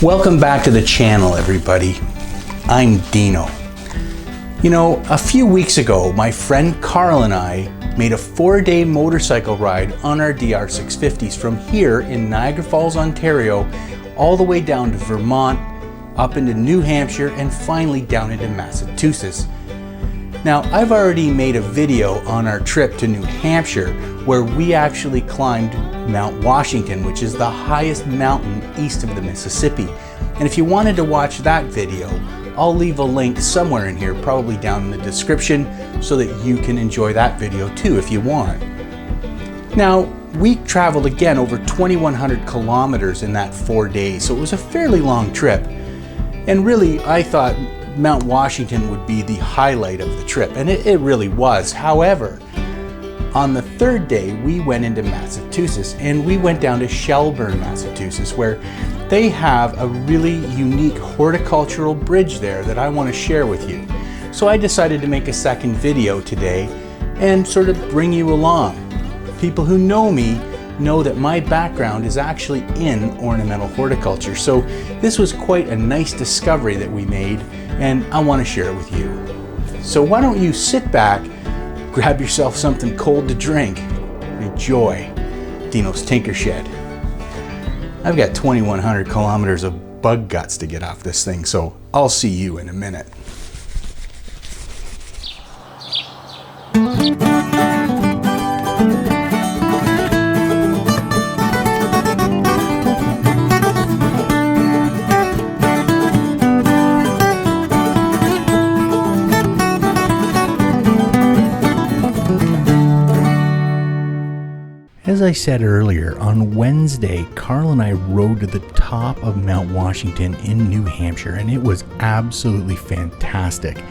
Welcome back to the channel, everybody. I'm Dino. You know, a few weeks ago, my friend Karl and I made a 4-day motorcycle ride on our DR650s from here in Niagara Falls, Ontario, all the way down to Vermont, up into New Hampshire, and finally down into Massachusetts. Now, I've already made a video on our trip to New Hampshire where we actually climbed Mount Washington, which is the highest mountain east of the Mississippi. And if you wanted to watch that video, I'll leave a link somewhere in here, probably down in the description, so that you can enjoy that video too if you want. Now, we traveled again over 2,100 kilometers in that 4 days, so it was a fairly long trip. And really, I thought Mount Washington would be the highlight of the trip, and it really was. However, on the third day, we went into Massachusetts, and we went down to Shelburne, Massachusetts, where they have a really unique horticultural bridge there that I want to share with you. So I decided to make a second video today and sort of bring you along. People who know me know that my background is actually in ornamental horticulture, so this was quite a nice discovery that we made, and I want to share it with you. So why don't you sit back, grab yourself something cold to drink, and enjoy Dino's Tinker Shed. I've got 2,100 kilometers of bug guts to get off this thing, so I'll see you in a minute. As I said earlier, on Wednesday, Karl and I rode to the top of Mount Washington in New Hampshire, and it was absolutely fantastic.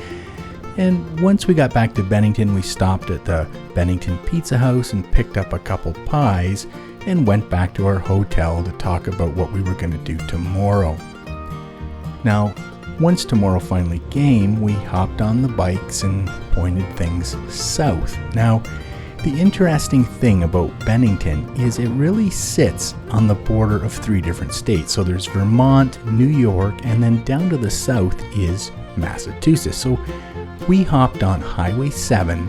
And once we got back to Bennington, we stopped at the Bennington Pizza House and picked up a couple pies and went back to our hotel to talk about what we were going to do tomorrow. Now, once tomorrow finally came, we hopped on the bikes and pointed things south. Now, the interesting thing about Bennington is it really sits on the border of 3 different states. So there's Vermont, New York, and then down to the south is Massachusetts. So we hopped on Highway 7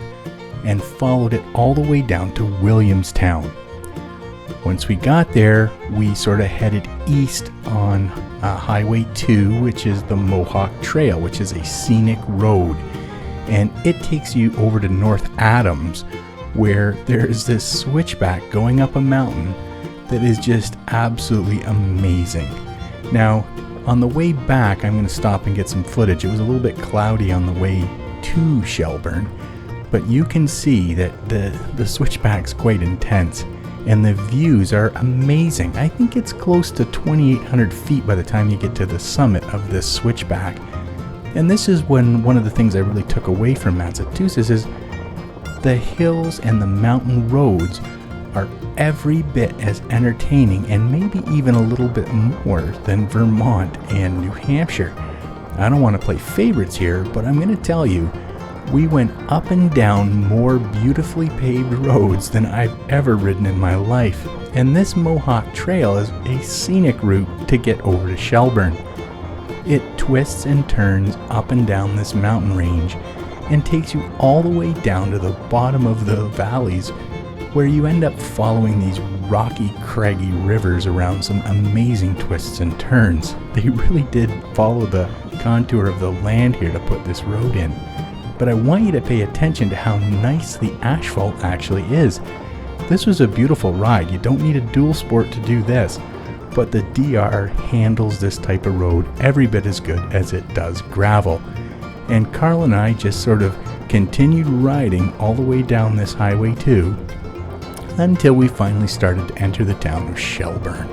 and followed it all the way down to Williamstown. Once we got there, we sort of headed east on Highway 2, which is the Mohawk Trail, which is a scenic road. And it takes you over to North Adams, where there's this switchback going up a mountain that is just absolutely amazing. Now, on the way back, I'm going to stop and get some footage. It was a little bit cloudy on the way to Shelburne, but you can see that the switchback's quite intense, and the views are amazing. I think it's close to 2,800 feet by the time you get to the summit of this switchback. And this is one of the things I really took away from Massachusetts is the hills and the mountain roads are every bit as entertaining and maybe even a little bit more than Vermont and New Hampshire. I don't want to play favorites here, but I'm going to tell you, we went up and down more beautifully paved roads than I've ever ridden in my life. And this Mohawk Trail is a scenic route to get over to Shelburne. It twists and turns up and down this mountain range and takes you all the way down to the bottom of the valleys, where you end up following these rocky, craggy rivers around some amazing twists and turns. They really did follow the contour of the land here to put this road in. But I want you to pay attention to how nice the asphalt actually is. This was a beautiful ride. You don't need a dual sport to do this, but the DR handles this type of road every bit as good as it does gravel. And Karl and I just sort of continued riding all the way down this Highway 2 until we finally started to enter the town of Shelburne.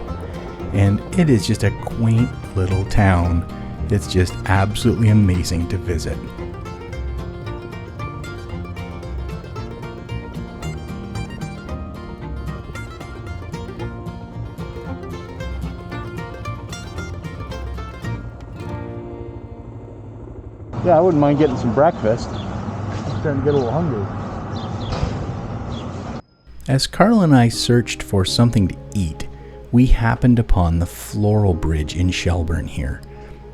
And it is just a quaint little town. It's just absolutely amazing to visit. Yeah, I wouldn't mind getting some breakfast. I'm starting to get a little hungry. As Karl and I searched for something to eat, we happened upon the Floral Bridge in Shelburne here.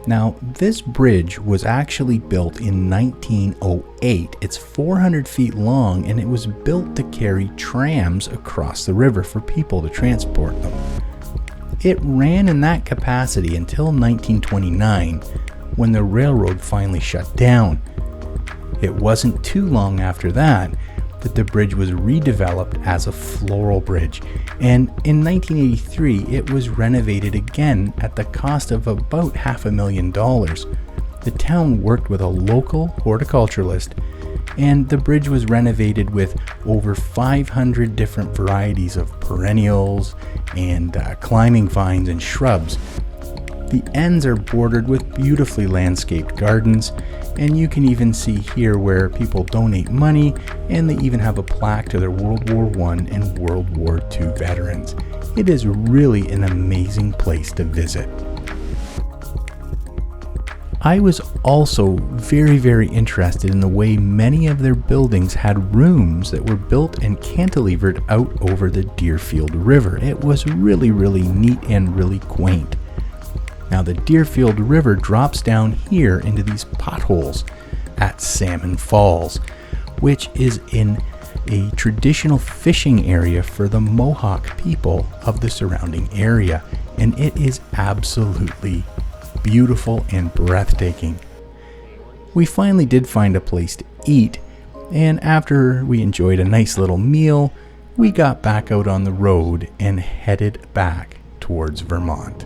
Now, this bridge was actually built in 1908. It's 400 feet long, and it was built to carry trams across the river for people to transport them. It ran in that capacity until 1929, when the railroad finally shut down. It wasn't too long after that the bridge was redeveloped as a floral bridge, and in 1983 it was renovated again at the cost of about $500,000. The town worked with a local horticulturalist, and the bridge was renovated with over 500 different varieties of perennials and climbing vines and shrubs. The ends are bordered with beautifully landscaped gardens, and you can even see here where people donate money, and they even have a plaque to their World War I and World War II veterans. It is really an amazing place to visit. I was also very interested in the way many of their buildings had rooms that were built and cantilevered out over the Deerfield River. It was really neat and really quaint. Now, the Deerfield River drops down here into these potholes at Salmon Falls, which is in a traditional fishing area for the Mohawk people of the surrounding area, and it is absolutely beautiful and breathtaking. We finally did find a place to eat, and after we enjoyed a nice little meal, we got back out on the road and headed back towards Vermont.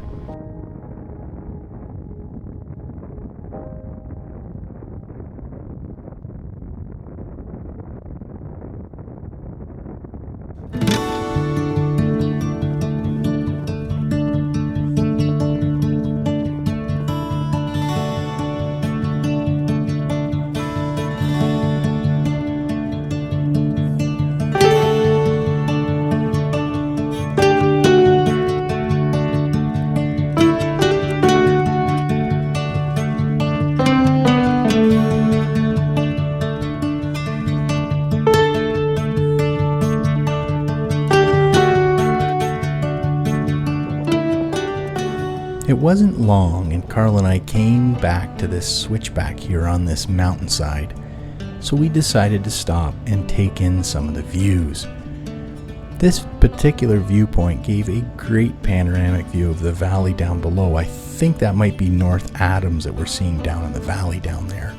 It wasn't long and Karl and I came back to this switchback here on this mountainside, so we decided to stop and take in some of the views. This particular viewpoint gave a great panoramic view of the valley down below. I think that might be North Adams that we're seeing down in the valley down there.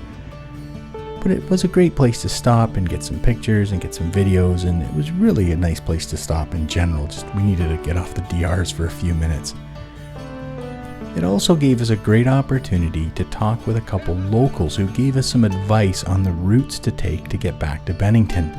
But it was a great place to stop and get some pictures and get some videos, and it was really a nice place to stop in general. Just we needed to get off the DRs for a few minutes. It also gave us a great opportunity to talk with a couple locals who gave us some advice on the routes to take to get back to Bennington.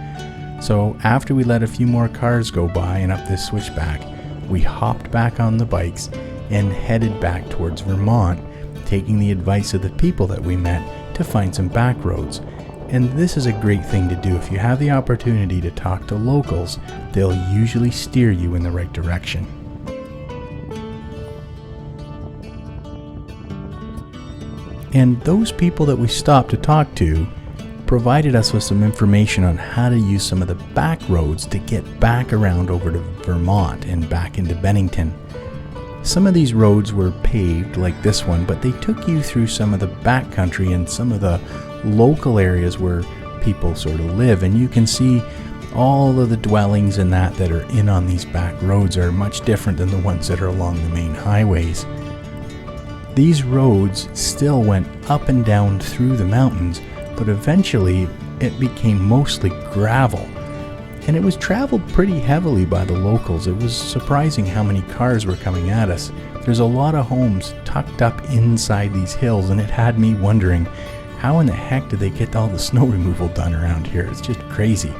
So after we let a few more cars go by and up this switchback, we hopped back on the bikes and headed back towards Vermont, taking the advice of the people that we met to find some back roads. And this is a great thing to do. If you have the opportunity to talk to locals, they'll usually steer you in the right direction. And those people that we stopped to talk to provided us with some information on how to use some of the back roads to get back around over to Vermont and back into Bennington. Some of these roads were paved like this one, but they took you through some of the backcountry and some of the local areas where people sort of live, and you can see all of the dwellings and that are in on these back roads are much different than the ones that are along the main highways. These roads still went up and down through the mountains, but eventually it became mostly gravel, and it was traveled pretty heavily by the locals. It was surprising how many cars were coming at us. There's a lot of homes tucked up inside these hills, and it had me wondering, how in the heck did they get all the snow removal done around here? It's just crazy.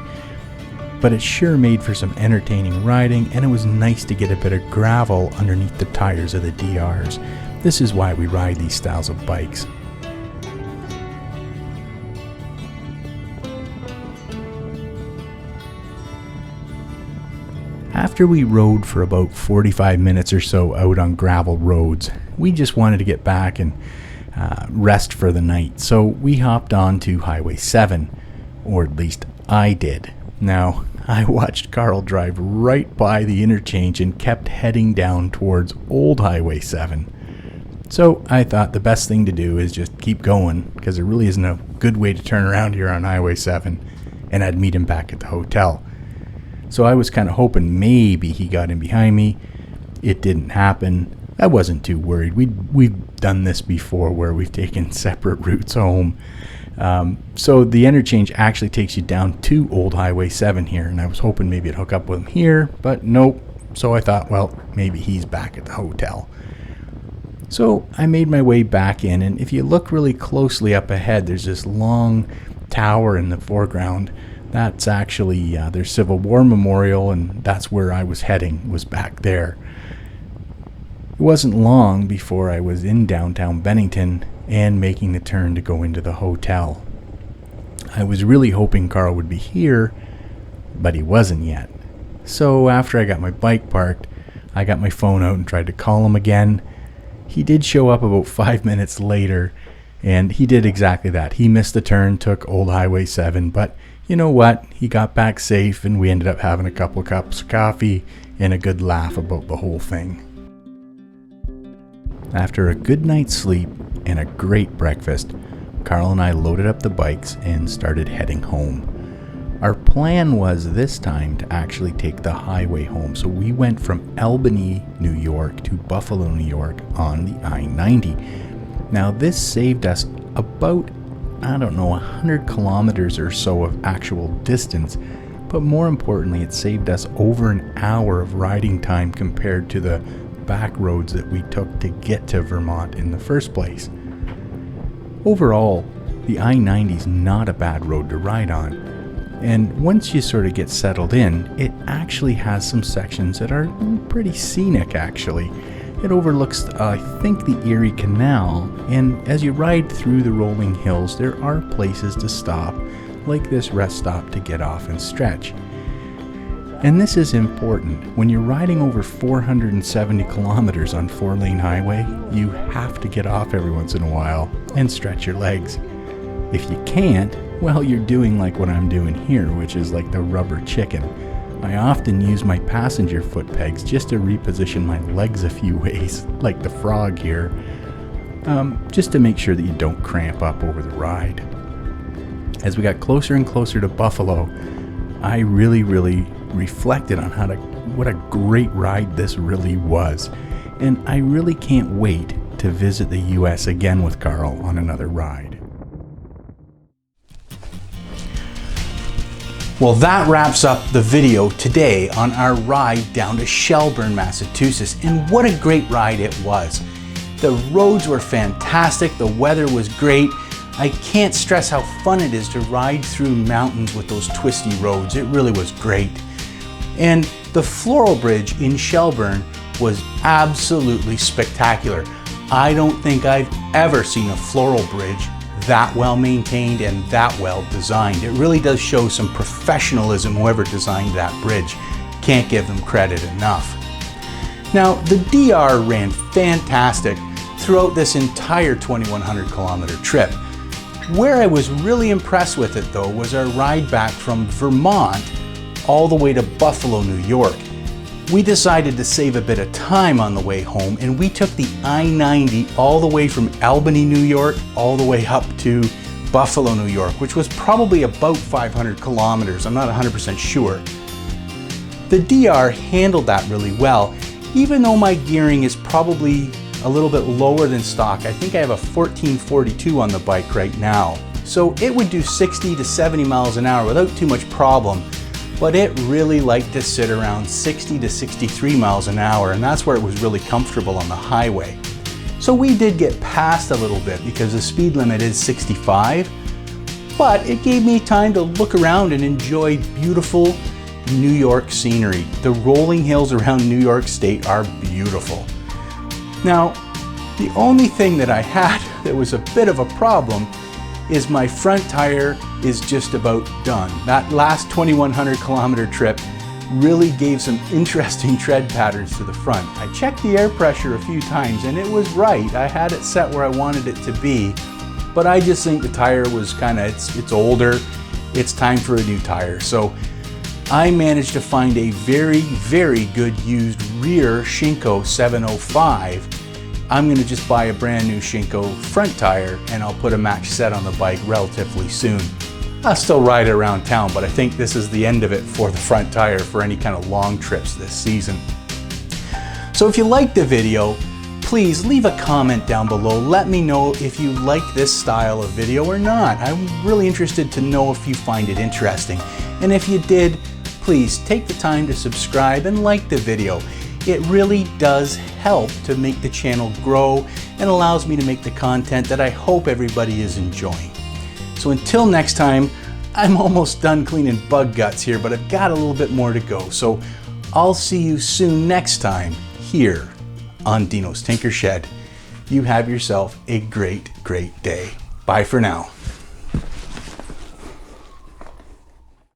But it sure made for some entertaining riding, and it was nice to get a bit of gravel underneath the tires of the DRs. This is why we ride these styles of bikes. After we rode for about 45 minutes or so out on gravel roads, we just wanted to get back and rest for the night. So we hopped on to Highway 7, or at least I did. Now, I watched Karl drive right by the interchange and kept heading down towards Old Highway 7. So I thought the best thing to do is just keep going, because there really isn't a good way to turn around here on Highway 7, and I'd meet him back at the hotel. So I was kind of hoping maybe he got in behind me. It didn't happen. I wasn't too worried. We've done this before where we've taken separate routes home. So the interchange actually takes you down to Old Highway 7 here, and I was hoping maybe I'd hook up with him here, but nope. So I thought, well, maybe he's back at the hotel. So I made my way back in, and if you look really closely up ahead, there's this long tower in the foreground. That's actually their Civil War Memorial, and that's where I was heading, was back there. It wasn't long before I was in downtown Bennington and making the turn to go into the hotel. I was really hoping Karl would be here, but he wasn't yet. So after I got my bike parked, I got my phone out and tried to call him again. He did show up about 5 minutes later, and he did exactly that. He missed the turn, took Old Highway 7, but you know what? He got back safe, and we ended up having a couple of cups of coffee and a good laugh about the whole thing. After a good night's sleep and a great breakfast, Karl and I loaded up the bikes and started heading home. Our plan was this time to actually take the highway home, so we went from Albany, New York to Buffalo, New York on the I-90. Now this saved us about, 100 kilometers or so of actual distance, but more importantly, it saved us over an hour of riding time compared to the back roads that we took to get to Vermont in the first place. Overall, the I-90 is not a bad road to ride on. And once you sort of get settled in, it actually has some sections that are pretty scenic, actually. It overlooks, I think, the Erie Canal, and as you ride through the rolling hills, there are places to stop, like this rest stop to get off and stretch. And this is important. When you're riding over 470 kilometers on 4-lane highway, you have to get off every once in a while and stretch your legs. If you can't, well, you're doing like what I'm doing here, which is like the rubber chicken. I often use my passenger foot pegs just to reposition my legs a few ways, like the frog here, just to make sure that you don't cramp up over the ride. As we got closer and closer to Buffalo, I really reflected on what a great ride this really was. And I really can't wait to visit the US again with Karl on another ride. Well, that wraps up the video today on our ride down to Shelburne, Massachusetts, and what a great ride it was. The roads were fantastic, the weather was great. I can't stress how fun it is to ride through mountains with those twisty roads. It really was great. And the Floral Bridge in Shelburne was absolutely spectacular. I don't think I've ever seen a floral bridge that well maintained and that well designed. It really does show some professionalism, whoever designed that bridge. Can't give them credit enough. Now, the DR ran fantastic throughout this entire 2,100 kilometer trip. Where I was really impressed with it though was our ride back from Vermont all the way to Buffalo, New York. We decided to save a bit of time on the way home, and we took the I-90 all the way from Albany, New York, all the way up to Buffalo, New York, which was probably about 500 kilometers. I'm not 100% sure. The DR handled that really well, even though my gearing is probably a little bit lower than stock. I think I have a 1442 on the bike right now. So it would do 60 to 70 miles an hour without too much problem. But it really liked to sit around 60 to 63 miles an hour, and that's where it was really comfortable on the highway. So we did get past a little bit because the speed limit is 65, but it gave me time to look around and enjoy beautiful New York scenery. The rolling hills around New York State are beautiful. Now, the only thing that I had that was a bit of a problem is my front tire is just about done. That last 2,100 kilometer trip really gave some interesting tread patterns to the front. I checked the air pressure a few times and it was right. I had it set where I wanted it to be, but I just think the tire was it's older. It's time for a new tire. So I managed to find a very good used rear Shinko 705. I'm gonna just buy a brand new Shinko front tire and I'll put a match set on the bike relatively soon. I'll still ride it around town, but I think this is the end of it for the front tire for any kind of long trips this season. So if you liked the video, please leave a comment down below. Let me know if you like this style of video or not. I'm really interested to know if you find it interesting. And if you did, please take the time to subscribe and like the video. It really does help to make the channel grow and allows me to make the content that I hope everybody is enjoying. So until next time, I'm almost done cleaning bug guts here, but I've got a little bit more to go. So I'll see you soon next time here on Dino's Tinker Shed. You have yourself a great day. Bye for now.